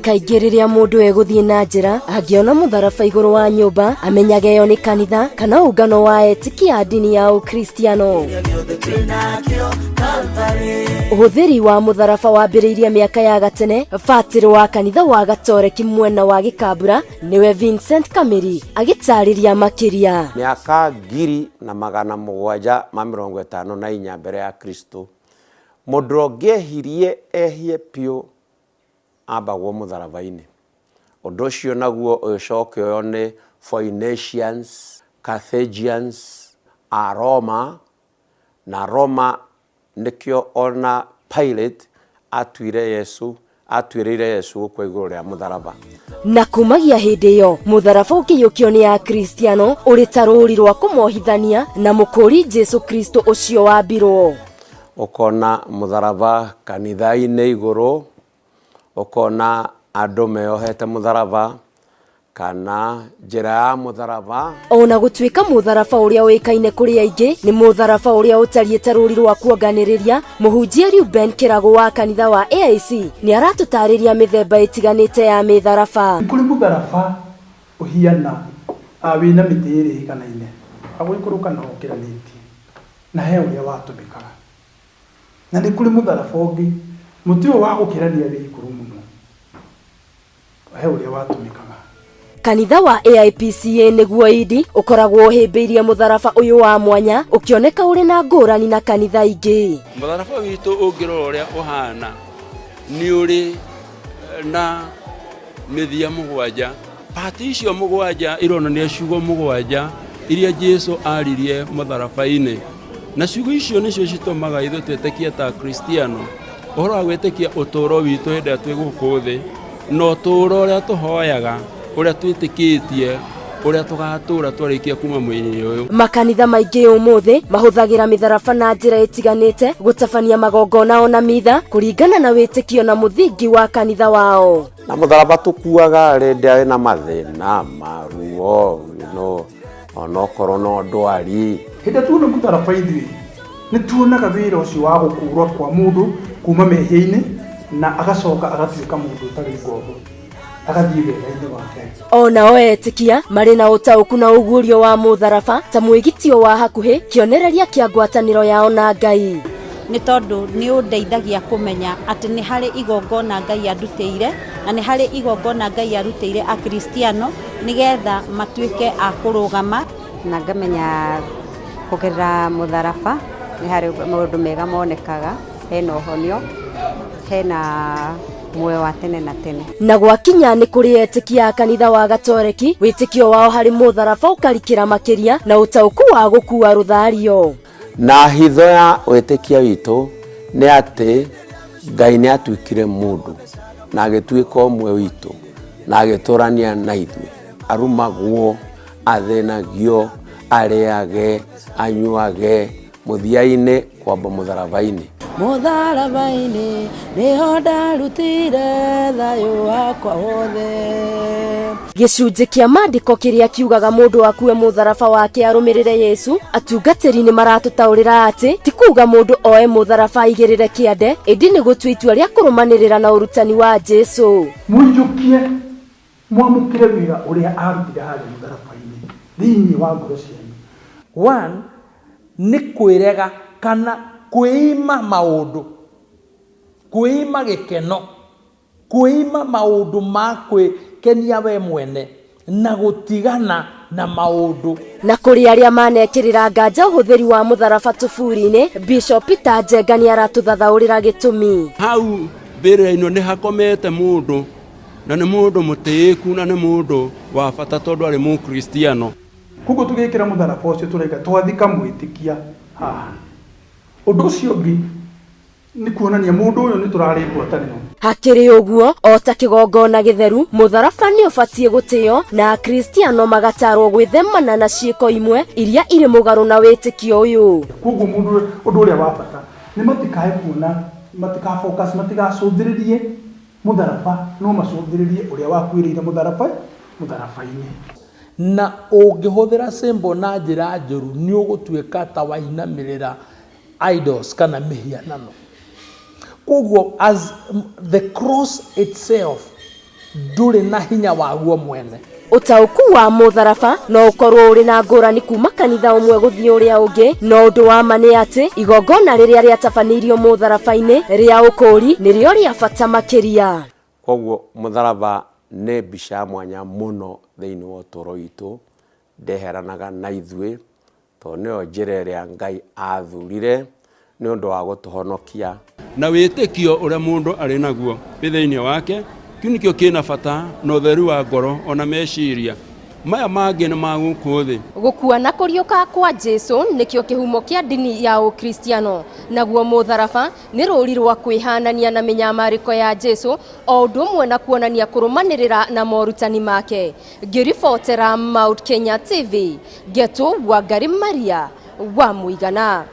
Kaingĩ rĩrĩa mũndũ egũthiĩ na njĩra angĩona mũtharaba igũrũ wa nyũmba amenyaga ĩyo nĩ kanitha kana ũngano wa etĩkia ya ndini ya Ũkristiano. Ũhũthĩri wa mũtharaba wambĩrĩirie mĩaka ya gatene. Fatĩrĩ wa kanitha wa Gatoreki mwena wa Gĩkambura nĩwe Vincent Kamiri agĩtarĩria makĩria. Mĩaka 1754 mbere ya Kristo mũndũ ũngĩehirie ehie piũ ambagwo mũtharaba-inĩ. Ũndũ ũcio naguo ũcoke ũyũ nĩ Phoenicians, Carthaginians, Roma, na Roma nĩkĩo ona Pilate atuĩrĩire Yesu kwa igũrũ rĩa mũtharaba. Na kumagia hĩndĩ ĩyo mũtharaba ũkĩiyũkio nĩ Akristiano ũrĩ ta rũri rwa kũmohithania na mũkũri Jesu Kristo ũcio wambirwo. Ũkona mũtharaba kanitha-inĩ igũrũ, ũkona andũ meyohete mũtharaba kana njĩra ya mũtharaba. Ona gũtuĩka mũtharaba ũrĩa ũĩkaine kũrĩ aingĩ nĩ mũtharaba ũrĩa ũtariĩ ta rũri rwa kuonganĩrĩria, mũhunjia Reuben Kĩrago wa kanitha wa AIC nĩ aratũtarĩria mĩthemba ĩtiganĩte ya mĩtharaba. Kũrĩ mũtharaba ũhiana wĩna mĩtĩ ĩrĩ ĩiganaine agũikũrũka na ũkĩranĩtie na he ũrĩa watũmĩkaga, na nĩ kũrĩ mũtharaba ũngĩ mũtĩ ũyũ wa gũkĩrania wĩ igũrũ mũno he ũrĩa watũmĩkaga. Kanitha wa AIPCA nĩguo idi ũkoragwo ũhĩmbĩirie mũtharaba ũyũ wa mwanya ũkĩoneka ũrĩ na ngũrani na kanitha ingĩ. Mũtharaba witũ ũngĩrora ũrĩa ũhana nĩ ũrĩ na mĩthia mũgwanja. Pati icio mũgwanja ironania ciugo mũgwanja iria Jesu aririe mũtharaba-inĩ, na ciugo icio nĩcio citũmaga ithuĩ twĩtĩkie ta Kristiano ũhoro wa gwĩtĩkia ũtũũro witũ hĩndĩ ĩrĩa twĩ gũkũ thĩ na ũtũũro ũrĩa tũhoyaga ũrĩa twĩtĩkĩtie ũrĩa tũgatũũra twarĩkia kuma mwĩrĩ ũyũ. Makanitha maingĩ ũmũthĩ mahũthagĩra mĩtharaba na njĩra ĩtiganĩte gũtabania magongona ona mitha kũringana na wĩtĩkio na mũthingi wa kanitha wao. Na mũtharaba tũkuaga rĩrĩa na mathĩna maruo ona okorwo no ndwari. Hĩndĩ tuona mũtharaba ithuĩ nĩ tuonaga wĩra ũcio wa gũkũũrwo kwa mũndũ kuma mehia-inĩ na agacoka agatuĩka mũndũ ũtarĩ ngombo agathiĩ wĩra-inĩ wake. Ona etĩkia marĩ na ũtaũku na ũguũrio wa mũtharaba ta mwĩgitio wa hakuhĩ kĩonereria kĩa ngwatanĩro yao na Ngai. Nĩ tondũ nĩ ũndeithagia kũmenya atĩ nĩ harĩ igongona Ngai andutĩire na nĩ harĩ igongona Ngai arutĩire Akristiano nĩgetha matuĩke a kũrũgama, na ngamenya kũgerera mũtharaba nĩ harĩ maũndũ mega monekaga, hena ũhonio, hena muoyo wa tene na tene. Na gwakinya nĩ kũrĩ etĩkia a kanitha wa Gatoreki wĩtĩkio wao harĩ mũtharaba ũkarikĩra makĩria na ũtaũku wa gũkua rũthario. Na hitho ya wĩtĩkia witũ nĩ atĩ Ngai nĩ atuĩkire mũndũ na agĩtuĩka ũmwe witũ na agĩtũrania na ithuĩ, arumagwo, athĩnagio, arĩage, anyuage, mũthia-inĩ kwamba mũtharaba-inĩ. Mũtharaba-inĩ nĩho ndarutire thayũ wakwa wothe. Gĩcunjĩ kĩa maandĩko kĩrĩa kiugaga mũndũ akue mũtharaba wake arũmĩrĩre Yesu, atungatĩri nĩ maratũtaũrĩra atĩ ti kuuga mũndũ oe mũtharaba aigĩrĩre kĩande, ĩndĩ nĩ gũtua itua rĩa kũrũmanĩrĩra na ũrutani wa Jesu. Mũiyũkie mwamũkĩre wĩra ũrĩa arutire harĩ mũtharaba-inĩ thĩinĩ wa ngoro cianyu. One nĩ kwĩrega kana kwĩima maũndũ, kwĩima gĩkeno, kwĩima maũndũ ma kwĩkenia we mwene na gũtigana na maũndũ. Na kũrĩ arĩa manekĩrĩra nganja ũhũthĩri wa mũtharaba tũburi-inĩ, Bishop Peter Njenga nĩ aratũthathaũrĩra gĩtũmi. Hau mbĩrĩra-inĩ nĩ hakomete mũndũ na nĩ mũndũ mũtĩĩku na nĩ mũndũ wa bata tondũ arĩ Mũkristiano. Koguo tũgĩkĩra mũtharaba ũcio tũreka twathika mwĩtĩkia haha. Ũndũ ũcio ũngĩ nĩ kuonania mũndũ ũyũ nĩ tũrarĩ ngwatanĩro. Hakĩrĩ ũguo o ta kĩgongona gĩtheru, mũtharaba nĩ ũbatiĩ gũtĩo na Akristiano magatarwo gwĩthemana na ciĩko imwe iria irĩ mũgarũ na wĩtĩkio ũyũ. Koguo mũndũ ũndũ ũrĩa wa bata nĩ matikae kuona, matikafocus, matigacũthĩrĩrie mũtharaba, no macũthĩrĩrie ũrĩa wakuĩrĩire mũtharaba-inĩ. Na ũngĩhũthĩra symbol na njĩra njũru nĩ ũgũtuĩka ta wainamĩrĩra idols kana mĩhianano. koguo as the cross itself nduri na hinya waguo mwene. Utauku wa mutharaba no ukorwo uri na ngurani kuma kanitha umwe guthii uria ungi, no undu wa ma ni ati igongona riria riatabanirio mutharabaini ria ukuri nirio ria bata makiria. Koguo mutharaba ne bisha mwanya muno thiini wa utoro itu ndeheranaga na ithui to nio njira iria Ngai athurire ni undu wa gutuhonokia na witikio uria mundu ari naguo thiini wake kiu nikio kina bata na utheru wa ngoro ona meciria maya mangi ni maguku thi. Gukua na kuriuka kwa Jesu nikio kihumo kia dini ya Ukristiano, naguo mutharaba ni ruri rwa kwihanania na minyamariko ya Jesu o undu umwe na kuonania kurumanirira na morutani make. Ngiribotera Mount Kenya TV, Getu Wangari Maria wa Muigana.